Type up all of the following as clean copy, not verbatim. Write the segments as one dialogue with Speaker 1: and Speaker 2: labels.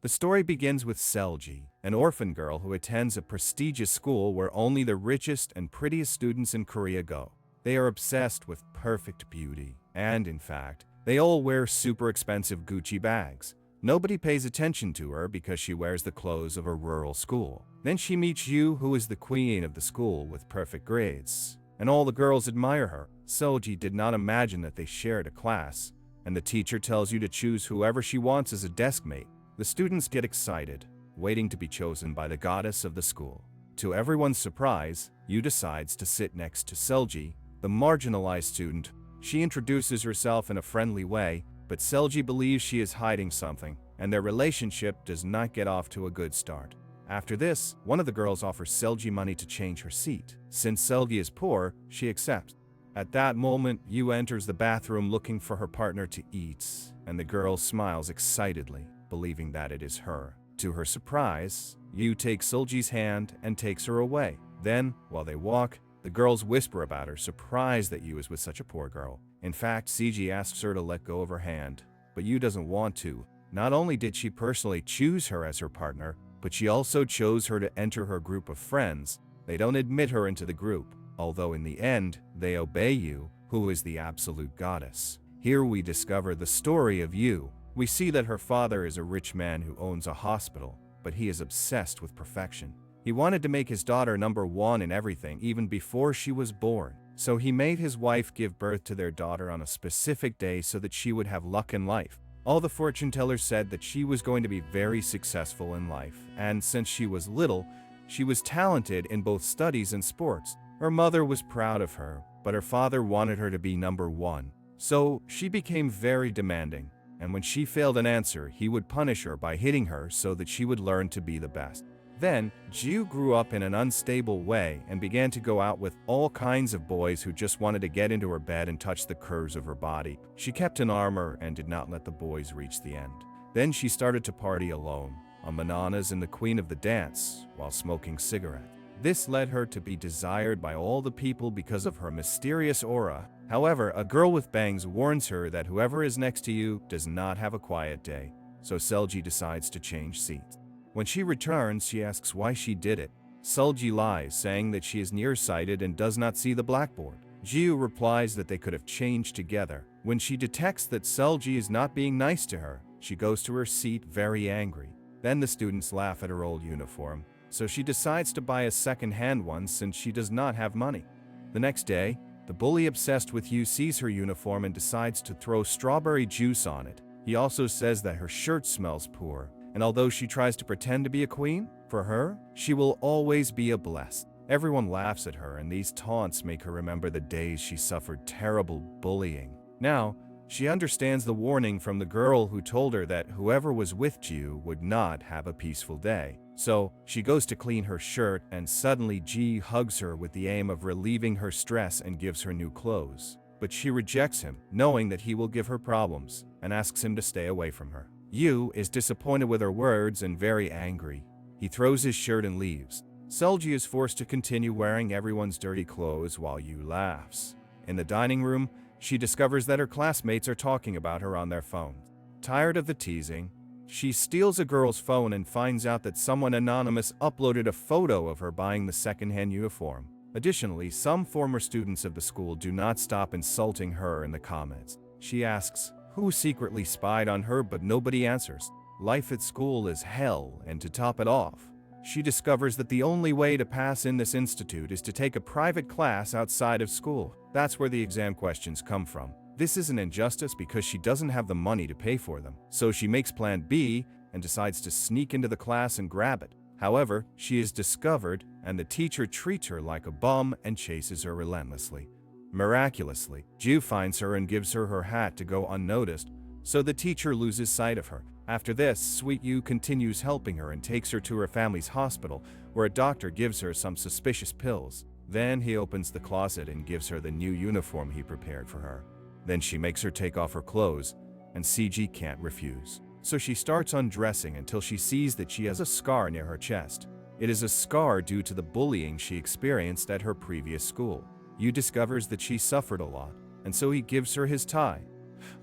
Speaker 1: The story begins with Selji, an orphan girl who attends a prestigious school where only the richest and prettiest students in Korea go. They are obsessed with perfect beauty, and in fact, they all wear super expensive Gucci bags. Nobody pays attention to her because she wears the clothes of a rural school. Then she meets Yu, who is the queen of the school with perfect grades, and all the girls admire her. Selji did not imagine that they shared a class, and the teacher tells you to choose whoever she wants as a desk mate. The students get excited, waiting to be chosen by the goddess of the school. To everyone's surprise, Yu decides to sit next to Selji, the marginalized student. She introduces herself in a friendly way, but Selji believes she is hiding something, and their relationship does not get off to a good start. After this, one of the girls offers Selji money to change her seat. Since Selji is poor, she accepts. At that moment, Yu enters the bathroom looking for her partner to eat, and the girl smiles excitedly, believing that it is her. To her surprise, Yu takes Selji's hand and takes her away. Then, while they walk, the girls whisper about her, surprised that Yu is with such a poor girl. In fact, CG asks her to let go of her hand, but Yu doesn't want to. Not only did she personally choose her as her partner, but she also chose her to enter her group of friends. They don't admit her into the group, although in the end, they obey Yu, who is the absolute goddess. Here we discover the story of Yu. We see that her father is a rich man who owns a hospital, but he is obsessed with perfection. He wanted to make his daughter number one in everything even before she was born. So he made his wife give birth to their daughter on a specific day so that she would have luck in life. All the fortune tellers said that she was going to be very successful in life, and since she was little, she was talented in both studies and sports. Her mother was proud of her, but her father wanted her to be number one. So she became very demanding, and when she failed an answer, he would punish her by hitting her so that she would learn to be the best. Then, Jiu grew up in an unstable way and began to go out with all kinds of boys who just wanted to get into her bed and touch the curves of her body. She kept an armor and did not let the boys reach the end. Then she started to party alone, on bananas and the queen of the dance, while smoking cigarettes. This led her to be desired by all the people because of her mysterious aura. However, a girl with bangs warns her that whoever is next to you does not have a quiet day, so Selji decides to change seats. When she returns, she asks why she did it. Selji lies, saying that she is nearsighted and does not see the blackboard. Jiu replies that they could have changed together. When she detects that Selji is not being nice to her, she goes to her seat very angry. Then the students laugh at her old uniform, so she decides to buy a second-hand one since she does not have money. The next day, the bully obsessed with Yu sees her uniform and decides to throw strawberry juice on it. He also says that her shirt smells poor, and although she tries to pretend to be a queen, for her, she will always be a blessed. Everyone laughs at her, and these taunts make her remember the days she suffered terrible bullying. Now, she understands the warning from the girl who told her that whoever was with Jiu would not have a peaceful day. So, she goes to clean her shirt, and suddenly Ji hugs her with the aim of relieving her stress and gives her new clothes. But she rejects him, knowing that he will give her problems, and asks him to stay away from her. Yu is disappointed with her words and very angry. He throws his shirt and leaves. Selji is forced to continue wearing everyone's dirty clothes while Yu laughs. In the dining room, she discovers that her classmates are talking about her on their phones. Tired of the teasing, she steals a girl's phone and finds out that someone anonymous uploaded a photo of her buying the second-hand uniform. Additionally, some former students of the school do not stop insulting her in the comments. She asks who secretly spied on her, but nobody answers. Life at school is hell, and to top it off, she discovers that the only way to pass in this institute is to take a private class outside of school. That's where the exam questions come from. This is an injustice because she doesn't have the money to pay for them. So she makes plan B and decides to sneak into the class and grab it. However, she is discovered, and the teacher treats her like a bum and chases her relentlessly. Miraculously, Jiu finds her and gives her her hat to go unnoticed, so the teacher loses sight of her. After this, Sweet Yu continues helping her and takes her to her family's hospital, where a doctor gives her some suspicious pills. Then he opens the closet and gives her the new uniform he prepared for her. Then she makes her take off her clothes, and CG can't refuse. So she starts undressing until she sees that she has a scar near her chest. It is a scar due to the bullying she experienced at her previous school. Yu discovers that she suffered a lot, and so he gives her his tie,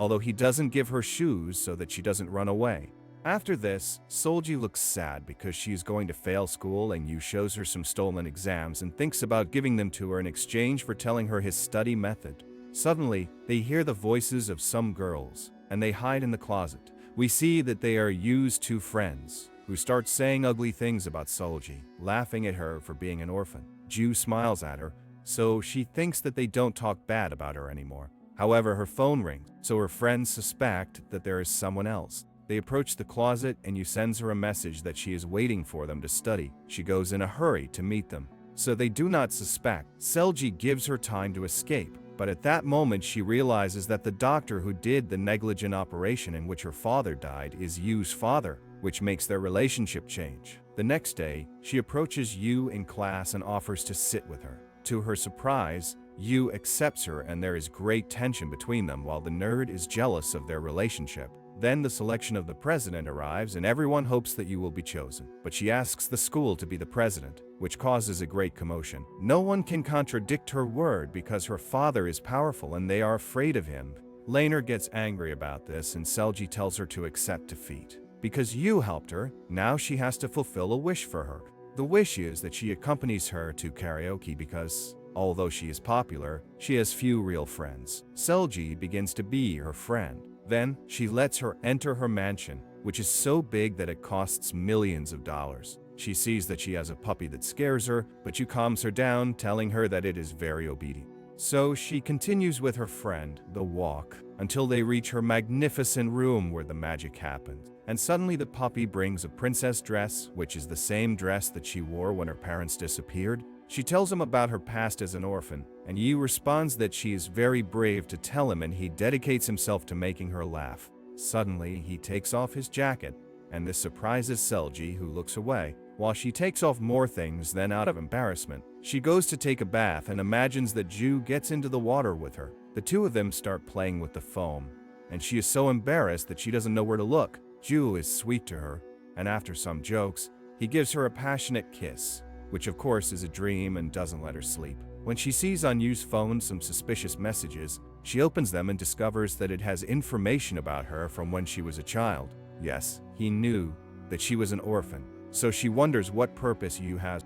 Speaker 1: although he doesn't give her shoes so that she doesn't run away. After this, Solji looks sad because she is going to fail school, and Yu shows her some stolen exams and thinks about giving them to her in exchange for telling her his study method. Suddenly, they hear the voices of some girls, and they hide in the closet. We see that they are Yu's two friends, who start saying ugly things about Solji, laughing at her for being an orphan. Ju smiles at her, so she thinks that they don't talk bad about her anymore. However, her phone rings, so her friends suspect that there is someone else. They approach the closet, and Yu sends her a message that she is waiting for them to study. She goes in a hurry to meet them, so they do not suspect. Solji gives her time to escape, but at that moment she realizes that the doctor who did the negligent operation in which her father died is Yu's father, which makes their relationship change. The next day, she approaches Yu in class and offers to sit with her. To her surprise, Yu accepts her, and there is great tension between them while the nerd is jealous of their relationship. Then the selection of the president arrives, and everyone hopes that Yu will be chosen. But she asks the school to be the president, which causes a great commotion. No one can contradict her word because her father is powerful and they are afraid of him. Laner gets angry about this, and Selji tells her to accept defeat. Because Yu helped her, now she has to fulfill a wish for her. The wish is that she accompanies her to karaoke because, although she is popular, she has few real friends. Selji begins to be her friend. Then, she lets her enter her mansion, which is so big that it costs millions of dollars. She sees that she has a puppy that scares her, but Yu calms her down, telling her that it is very obedient. So she continues with her friend, the walk, until they reach her magnificent room where the magic happens. And suddenly the puppy brings a princess dress, which is the same dress that she wore when her parents disappeared. She tells him about her past as an orphan, and Yu responds that she is very brave to tell him, and he dedicates himself to making her laugh. Suddenly, he takes off his jacket, and this surprises Selji, who looks away. While she takes off more things, then out of embarrassment, she goes to take a bath and imagines that Ju gets into the water with her. The two of them start playing with the foam, and she is so embarrassed that she doesn't know where to look. Ju is sweet to her, and after some jokes, he gives her a passionate kiss, which of course is a dream and doesn't let her sleep. When she sees on Yu's phone some suspicious messages, she opens them and discovers that it has information about her from when she was a child. Yes, he knew that she was an orphan, so she wonders what purpose Yu has.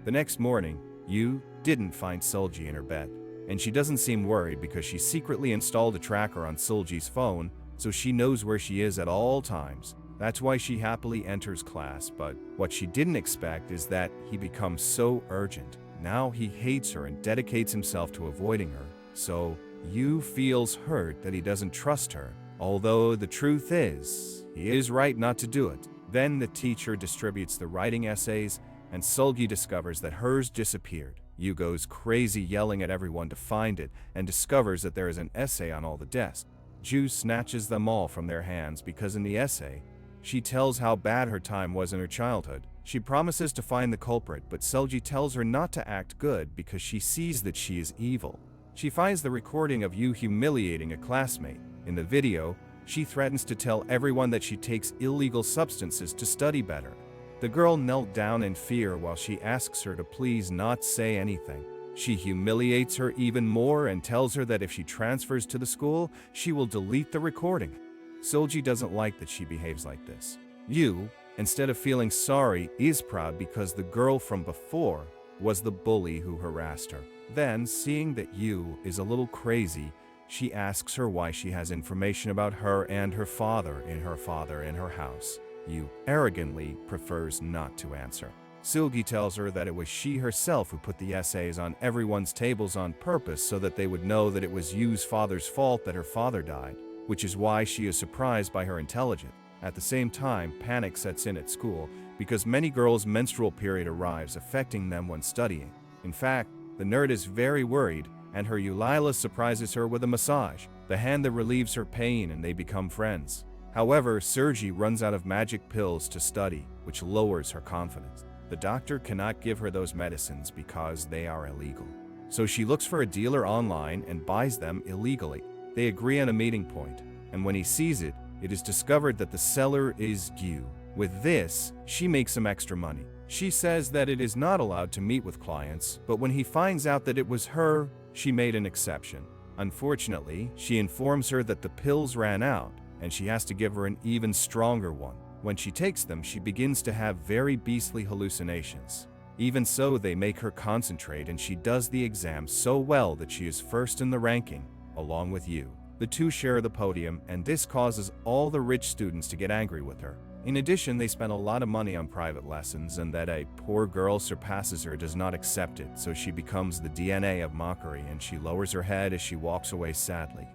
Speaker 1: The next morning, Yu didn't find Solji in her bed, and she doesn't seem worried because she secretly installed a tracker on Solji's phone, so she knows where she is at all times. That's why she happily enters class, but what she didn't expect is that he becomes so urgent. Now he hates her and dedicates himself to avoiding her. So Yu feels hurt that he doesn't trust her, although the truth is, he is right not to do it. Then the teacher distributes the writing essays, and Solji discovers that hers disappeared. Yu goes crazy yelling at everyone to find it and discovers that there is an essay on all the desks. Ju snatches them all from their hands because in the essay, she tells how bad her time was in her childhood. She promises to find the culprit, but Selji tells her not to act good because she sees that she is evil. She finds the recording of Yu humiliating a classmate. In the video, she threatens to tell everyone that she takes illegal substances to study better. The girl knelt down in fear while she asks her to please not say anything. She humiliates her even more and tells her that if she transfers to the school, she will delete the recording. Solji doesn't like that she behaves like this. Yu, instead of feeling sorry, is proud because the girl from before was the bully who harassed her. Then, seeing that Yu is a little crazy, she asks her why she has information about her and her father in her house. Yu arrogantly prefers not to answer. Silgi tells her that it was she herself who put the essays on everyone's tables on purpose so that they would know that it was Yu's father's fault that her father died, which is why she is surprised by her intelligence. At the same time, panic sets in at school because many girls' menstrual period arrives, affecting them when studying. In fact, the nerd is very worried, and her Eulila surprises her with a massage, the hand that relieves her pain, and they become friends. However, Sergi runs out of magic pills to study, which lowers her confidence. The doctor cannot give her those medicines because they are illegal. So she looks for a dealer online and buys them illegally. They agree on a meeting point, and when he sees it, it is discovered that the seller is Yu. With this, she makes some extra money. She says that it is not allowed to meet with clients, but when he finds out that it was her, she made an exception. Unfortunately, she informs her that the pills ran out, and she has to give her an even stronger one. When she takes them, she begins to have very beastly hallucinations. Even so, they make her concentrate and she does the exam so well that she is first in the ranking, along with you. The two share the podium, and this causes all the rich students to get angry with her. In addition, they spend a lot of money on private lessons, and that a poor girl surpasses her does not accept it, so she becomes the DNA of mockery and she lowers her head as she walks away sadly.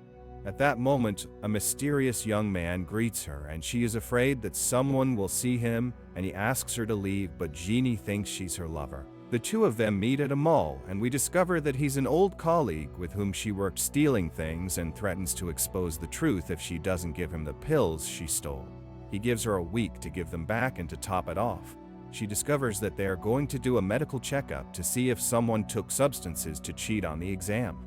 Speaker 1: At that moment, a mysterious young man greets her and she is afraid that someone will see him, and he asks her to leave, but Jeannie thinks she's her lover. The two of them meet at a mall, and we discover that he's an old colleague with whom she worked stealing things and threatens to expose the truth if she doesn't give him the pills she stole. He gives her a week to give them back, and to top it off, she discovers that they are going to do a medical checkup to see if someone took substances to cheat on the exam.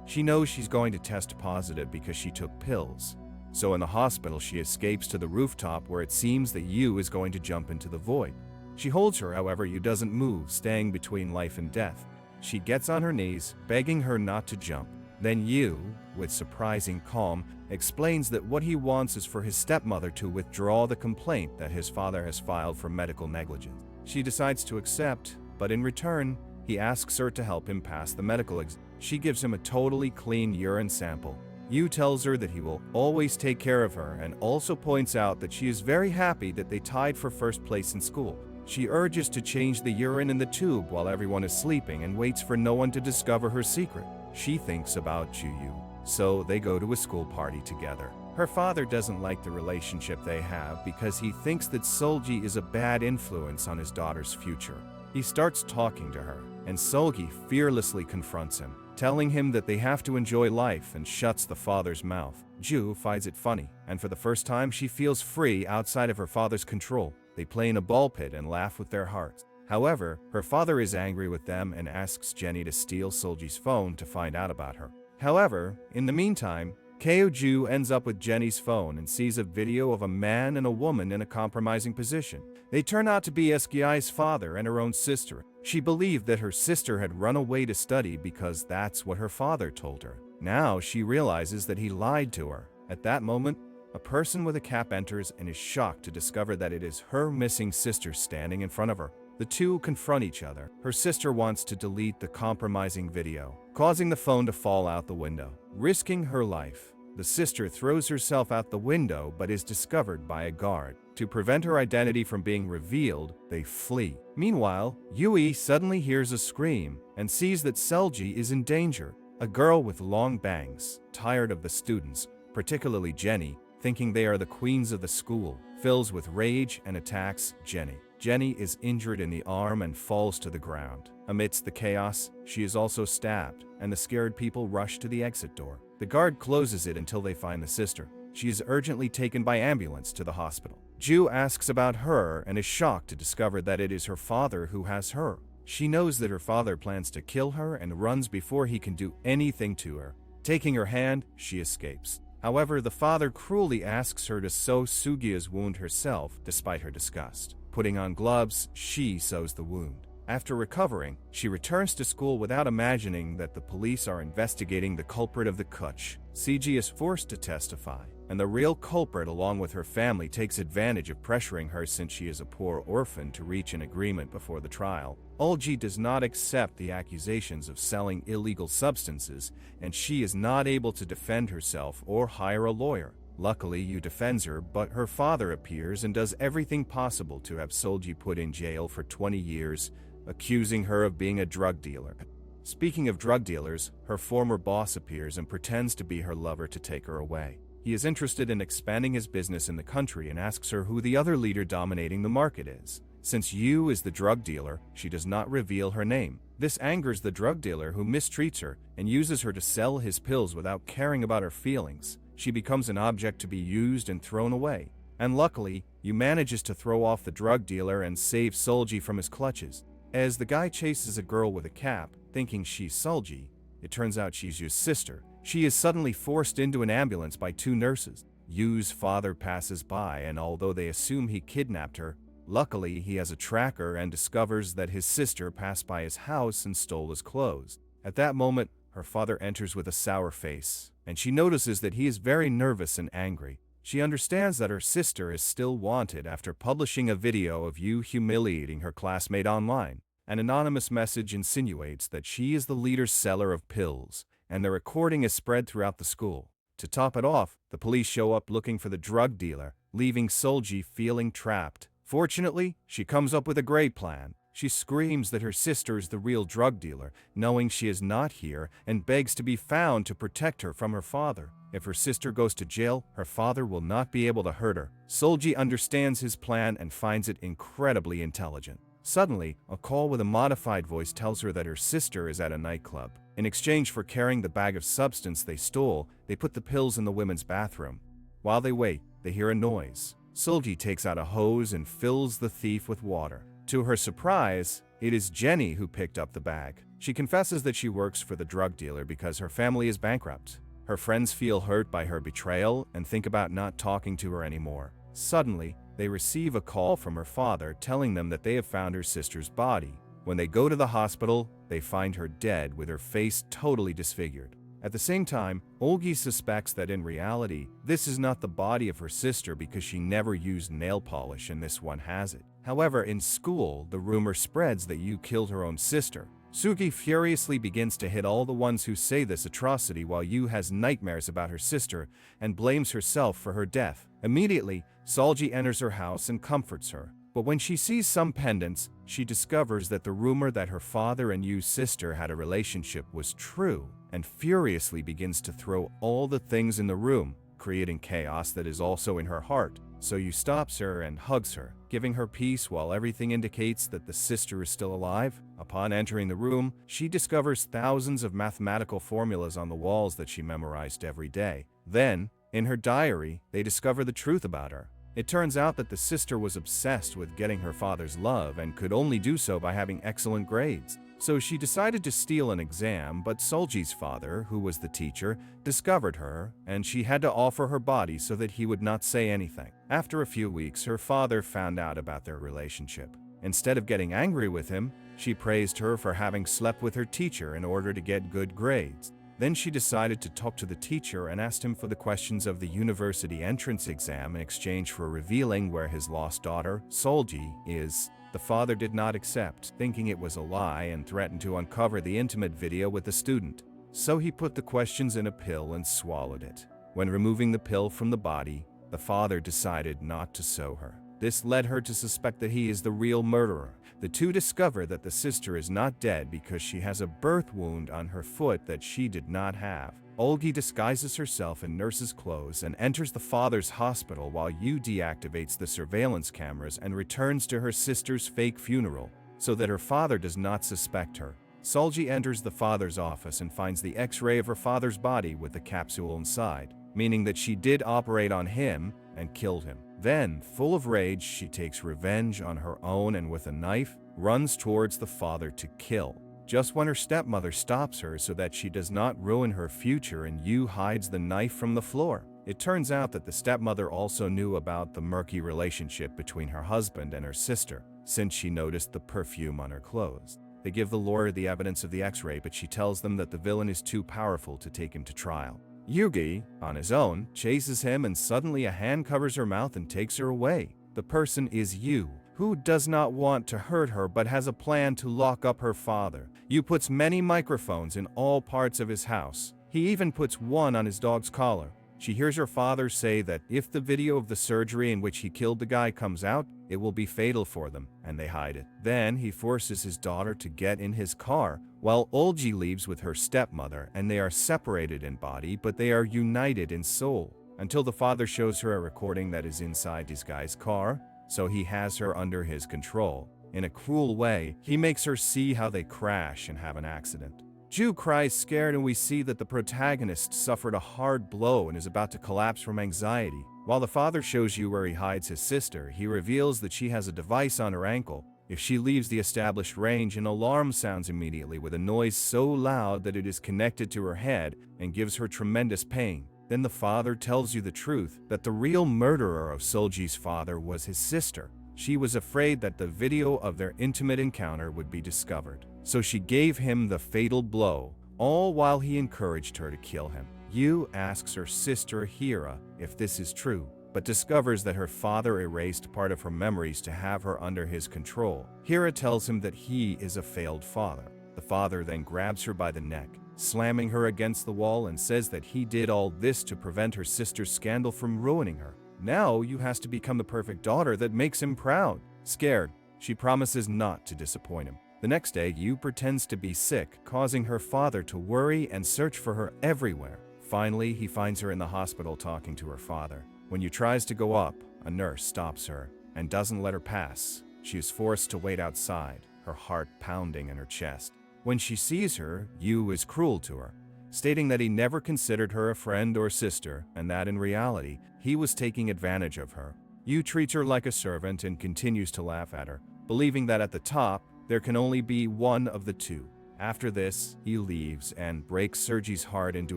Speaker 1: She knows she's going to test positive because she took pills. So in the hospital, she escapes to the rooftop where it seems that Yu is going to jump into the void. She holds her, however, Yu doesn't move, staying between life and death. She gets on her knees, begging her not to jump. Then Yu, with surprising calm, explains that what he wants is for his stepmother to withdraw the complaint that his father has filed for medical negligence. She decides to accept, but in return, he asks her to help him pass the medical exam. She gives him a totally clean urine sample. Yu tells her that he will always take care of her and also points out that she is very happy that they tied for first place in school. She urges to change the urine in the tube while everyone is sleeping and waits for no one to discover her secret. She thinks about Yu, so they go to a school party together. Her father doesn't like the relationship they have because he thinks that Solji is a bad influence on his daughter's future. He starts talking to her, and Solji fearlessly confronts him, telling him that they have to enjoy life, and shuts the father's mouth. Ju finds it funny, and for the first time she feels free outside of her father's control. They play in a ball pit and laugh with their hearts. However, her father is angry with them and asks Jenny to steal Solji's phone to find out about her. However, in the meantime, Ju ends up with Jenny's phone and sees a video of a man and a woman in a compromising position. They turn out to be Eskiai's father and her own sister. She believed that her sister had run away to study because that's what her father told her. Now she realizes that he lied to her. At that moment, a person with a cap enters and is shocked to discover that it is her missing sister standing in front of her. The two confront each other. Her sister wants to delete the compromising video, causing the phone to fall out the window. Risking her life, the sister throws herself out the window but is discovered by a guard. To prevent her identity from being revealed, they flee. Meanwhile, Yui suddenly hears a scream and sees that Selji is in danger. A girl with long bangs, tired of the students, particularly Jenny, thinking they are the queens of the school, fills with rage and attacks Jenny. Jenny is injured in the arm and falls to the ground. Amidst the chaos, she is also stabbed, and the scared people rush to the exit door. The guard closes it until they find the sister. She is urgently taken by ambulance to the hospital. Ju asks about her and is shocked to discover that it is her father who has her. She knows that her father plans to kill her and runs before he can do anything to her. Taking her hand, she escapes. However, the father cruelly asks her to sew Sugiya's wound herself, despite her disgust. Putting on gloves, she sews the wound. After recovering, she returns to school without imagining that the police are investigating the culprit of the kutch. Sugi is forced to testify, and the real culprit along with her family takes advantage of pressuring her since she is a poor orphan to reach an agreement before the trial. Olji does not accept the accusations of selling illegal substances, and she is not able to defend herself or hire a lawyer. Luckily, Yu defends her, but her father appears and does everything possible to have Solji put in jail for 20 years, accusing her of being a drug dealer. Speaking of drug dealers, her former boss appears and pretends to be her lover to take her away. He is interested in expanding his business in the country and asks her who the other leader dominating the market is. Since Yu is the drug dealer, she does not reveal her name. This angers the drug dealer, who mistreats her and uses her to sell his pills without caring about her feelings. She becomes an object to be used and thrown away. And luckily, Yu manages to throw off the drug dealer and save Solji from his clutches. As the guy chases a girl with a cap, thinking she's Solji, it turns out she's Yu's sister. She is suddenly forced into an ambulance by two nurses. Yu's father passes by, and although they assume he kidnapped her, luckily he has a tracker and discovers that his sister passed by his house and stole his clothes. At that moment, her father enters with a sour face, and she notices that he is very nervous and angry. She understands that her sister is still wanted after publishing a video of Yu humiliating her classmate online. An anonymous message insinuates that she is the leader's seller of pills, and the recording is spread throughout the school. To top it off, the police show up looking for the drug dealer, leaving Solji feeling trapped. Fortunately, she comes up with a great plan. She screams that her sister is the real drug dealer, knowing she is not here, and begs to be found to protect her from her father. If her sister goes to jail, her father will not be able to hurt her. Solji understands his plan and finds it incredibly intelligent. Suddenly, a call with a modified voice tells her that her sister is at a nightclub. In exchange for carrying the bag of substance they stole, they put the pills in the women's bathroom. While they wait, they hear a noise. Solji takes out a hose and fills the thief with water. To her surprise, it is Jenny who picked up the bag. She confesses that she works for the drug dealer because her family is bankrupt. Her friends feel hurt by her betrayal and think about not talking to her anymore. Suddenly, they receive a call from her father telling them that they have found her sister's body. When they go to the hospital, they find her dead with her face totally disfigured. At the same time, Olgi suspects that in reality, this is not the body of her sister because she never used nail polish and this one has it. However, in school, the rumor spreads that Yu killed her own sister. Sugi furiously begins to hit all the ones who say this atrocity while Yu has nightmares about her sister and blames herself for her death. Immediately, Solji enters her house and comforts her. But when she sees some pendants, she discovers that the rumor that her father and Yu's sister had a relationship was true, and furiously begins to throw all the things in the room, creating chaos that is also in her heart. So Yu stops her and hugs her, giving her peace while everything indicates that the sister is still alive. Upon entering the room, she discovers thousands of mathematical formulas on the walls that she memorized every day. Then, in her diary, they discover the truth about her. It turns out that the sister was obsessed with getting her father's love and could only do so by having excellent grades. So she decided to steal an exam, but Solji's father, who was the teacher, discovered her, and she had to offer her body so that he would not say anything. After a few weeks, her father found out about their relationship. Instead of getting angry with him, she praised her for having slept with her teacher in order to get good grades. Then she decided to talk to the teacher and asked him for the questions of the university entrance exam in exchange for revealing where his lost daughter, Solji, is. The father did not accept, thinking it was a lie, and threatened to uncover the intimate video with the student. So he put the questions in a pill and swallowed it. When removing the pill from the body, the father decided not to sew her. This led her to suspect that he is the real murderer. The two discover that the sister is not dead because she has a birth wound on her foot that she did not have. Olgi disguises herself in nurse's clothes and enters the father's hospital while Yu deactivates the surveillance cameras and returns to her sister's fake funeral so that her father does not suspect her. Solji enters the father's office and finds the X-ray of her father's body with the capsule inside, meaning that she did operate on him and killed him. Then, full of rage, she takes revenge on her own and with a knife, runs towards the father to kill. Just when her stepmother stops her so that she does not ruin her future, and Yu hides the knife from the floor. It turns out that the stepmother also knew about the murky relationship between her husband and her sister, since she noticed the perfume on her clothes. They give the lawyer the evidence of the X-ray, but she tells them that the villain is too powerful to take him to trial. Yugi, on his own, chases him, and suddenly a hand covers her mouth and takes her away. The person is Yu, who does not want to hurt her but has a plan to lock up her father. Yu puts many microphones in all parts of his house. He even puts one on his dog's collar. She hears her father say that if the video of the surgery in which he killed the guy comes out, it will be fatal for them, and they hide it. Then he forces his daughter to get in his car, while Olgi leaves with her stepmother, and they are separated in body, but they are united in soul, until the father shows her a recording that is inside this guy's car, so he has her under his control. In a cruel way, he makes her see how they crash and have an accident. Ju cries scared, and we see that the protagonist suffered a hard blow and is about to collapse from anxiety. While the father shows you where he hides his sister, he reveals that she has a device on her ankle. If she leaves the established range, an alarm sounds immediately with a noise so loud that it is connected to her head and gives her tremendous pain. Then the father tells you the truth, that the real murderer of Solji's father was his sister. She was afraid that the video of their intimate encounter would be discovered, so she gave him the fatal blow, all while he encouraged her to kill him. Yu asks her sister Hira if this is true, but discovers that her father erased part of her memories to have her under his control. Hira tells him that he is a failed father. The father then grabs her by the neck, slamming her against the wall, and says that he did all this to prevent her sister's scandal from ruining her. Now you has to become the perfect daughter that makes him proud. Scared, she promises not to disappoint him. The next day, Yu pretends to be sick, causing her father to worry and search for her everywhere. Finally, he finds her in the hospital talking to her father. When Yu tries to go up, a nurse stops her and doesn't let her pass. She is forced to wait outside, her heart pounding in her chest. When she sees her, Yu is cruel to her, stating that he never considered her a friend or sister and that in reality, he was taking advantage of her. Yu treats her like a servant and continues to laugh at her, believing that at the top, there can only be one of the two. After this, he leaves and breaks Sergi's heart into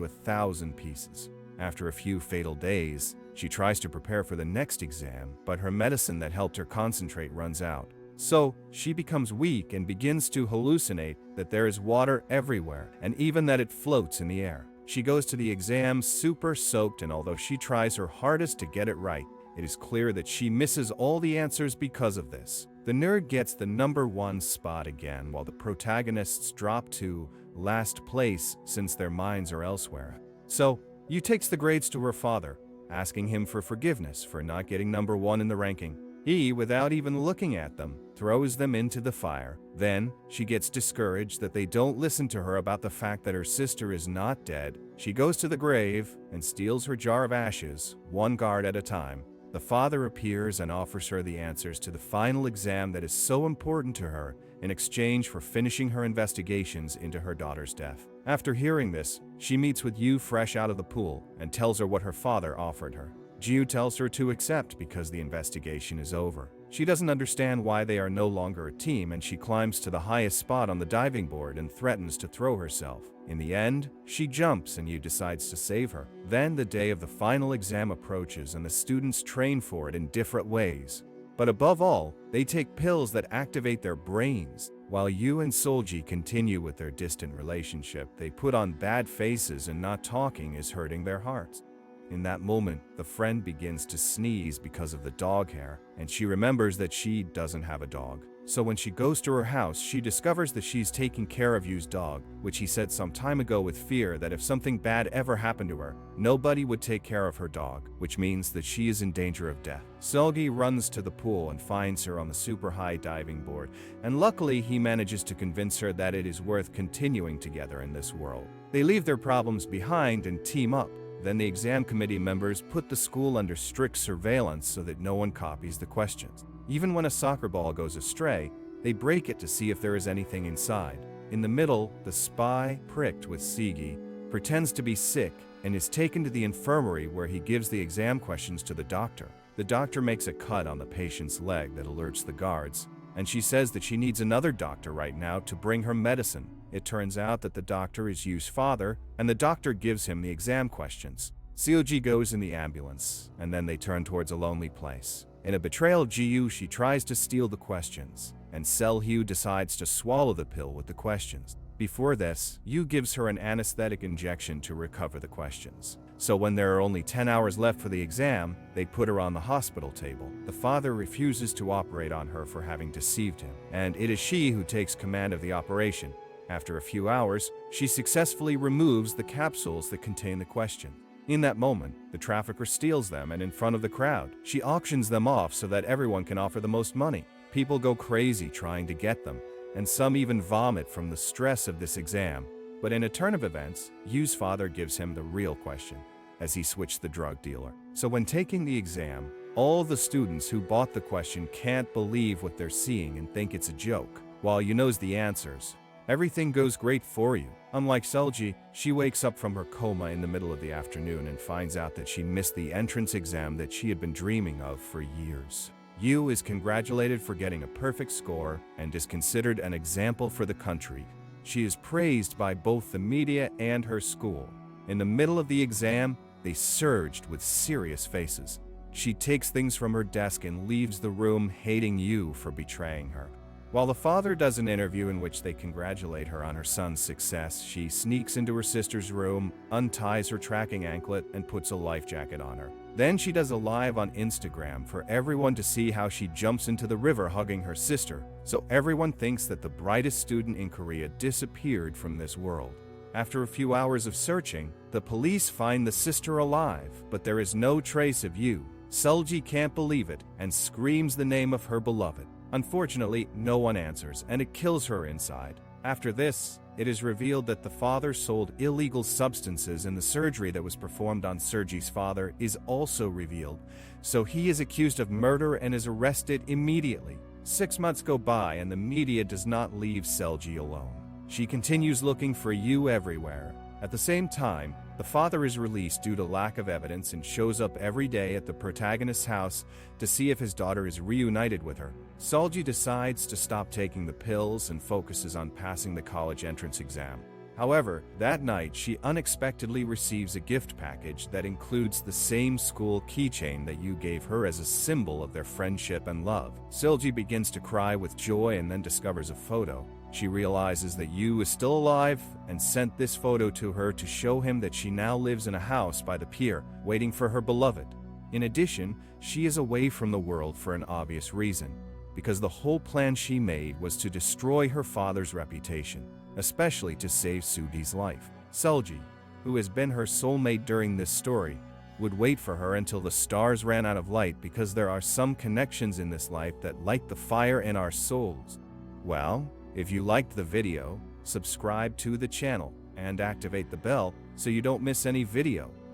Speaker 1: 1,000 pieces. After a few fatal days, she tries to prepare for the next exam, but her medicine that helped her concentrate runs out. So, she becomes weak and begins to hallucinate that there is water everywhere, and even that it floats in the air. She goes to the exam super soaked, and although she tries her hardest to get it right, it is clear that she misses all the answers because of this. The nerd gets the #1 spot again, while the protagonists drop to last place since their minds are elsewhere. So, Yu takes the grades to her father, asking him for forgiveness for not getting #1 in the ranking. He, without even looking at them, throws them into the fire. Then, she gets discouraged that they don't listen to her about the fact that her sister is not dead. She goes to the grave and steals her jar of ashes, one guard at a time. The father appears and offers her the answers to the final exam that is so important to her in exchange for finishing her investigations into her daughter's death. After hearing this, she meets with Yu fresh out of the pool and tells her what her father offered her. Jiu tells her to accept because the investigation is over. She doesn't understand why they are no longer a team, and she climbs to the highest spot on the diving board and threatens to throw herself. In the end, she jumps and Yu decides to save her. Then the day of the final exam approaches and the students train for it in different ways. But above all, they take pills that activate their brains. While Yu and Solji continue with their distant relationship, they put on bad faces and not talking is hurting their hearts. In that moment, the friend begins to sneeze because of the dog hair, and she remembers that she doesn't have a dog. So when she goes to her house, she discovers that she's taking care of Yu's dog, which he said some time ago with fear that if something bad ever happened to her, nobody would take care of her dog, which means that she is in danger of death. Solgi runs to the pool and finds her on the super high diving board, and luckily he manages to convince her that it is worth continuing together in this world. They leave their problems behind and team up. Then the exam committee members put the school under strict surveillance so that no one copies the questions. Even when a soccer ball goes astray, they break it to see if there is anything inside. In the middle, the spy, pricked with Sigi, pretends to be sick and is taken to the infirmary where he gives the exam questions to the doctor. The doctor makes a cut on the patient's leg that alerts the guards, and she says that she needs another doctor right now to bring her medicine. It turns out that the doctor is Yu's father, and the doctor gives him the exam questions. Seoji goes in the ambulance, and then they turn towards a lonely place. In a betrayal of Jiyu, she tries to steal the questions, and Selhyu decides to swallow the pill with the questions. Before this, Yu gives her an anesthetic injection to recover the questions. So when there are only 10 hours left for the exam, they put her on the hospital table. The father refuses to operate on her for having deceived him, and it is she who takes command of the operation. After a few hours, she successfully removes the capsules that contain the question. In that moment, the trafficker steals them, and in front of the crowd, she auctions them off so that everyone can offer the most money. People go crazy trying to get them, and some even vomit from the stress of this exam. But in a turn of events, Yu's father gives him the real question, as he switched the drug dealer. So when taking the exam, all the students who bought the question can't believe what they're seeing and think it's a joke. While Yu knows the answers, everything goes great for Yu. Unlike Selji, she wakes up from her coma in the middle of the afternoon and finds out that she missed the entrance exam that she had been dreaming of for years. Yu is congratulated for getting a perfect score and is considered an example for the country. She is praised by both the media and her school. In the middle of the exam, they surged with serious faces. She takes things from her desk and leaves the room, hating Yu for betraying her. While the father does an interview in which they congratulate her on her son's success, she sneaks into her sister's room, unties her tracking anklet, and puts a life jacket on her. Then she does a live on Instagram for everyone to see how she jumps into the river hugging her sister, so everyone thinks that the brightest student in Korea disappeared from this world. After a few hours of searching, the police find the sister alive, but there is no trace of Yoo. Seulgi can't believe it and screams the name of her beloved. Unfortunately, no one answers, and it kills her inside. After this, it is revealed that the father sold illegal substances, and the surgery that was performed on Seulgi's father is also revealed, so he is accused of murder and is arrested immediately. 6 months go by and the media does not leave Seulgi alone. She continues looking for Yoo everywhere. At the same time, the father is released due to lack of evidence and shows up every day at the protagonist's house to see if his daughter is reunited with her. Seulgi decides to stop taking the pills and focuses on passing the college entrance exam. However, that night she unexpectedly receives a gift package that includes the same school keychain that Yoo gave her as a symbol of their friendship and love. Seulgi begins to cry with joy and then discovers a photo. She realizes that Yoo is still alive and sent this photo to her to show him that she now lives in a house by the pier, waiting for her beloved. In addition, she is away from the world for an obvious reason, because the whole plan she made was to destroy her father's reputation, especially to save Sugi's life. Seulgi, who has been her soulmate during this story, would wait for her until the stars ran out of light, because there are some connections in this life that light the fire in our souls. Well, if you liked the video, subscribe to the channel and activate the bell so you don't miss any video.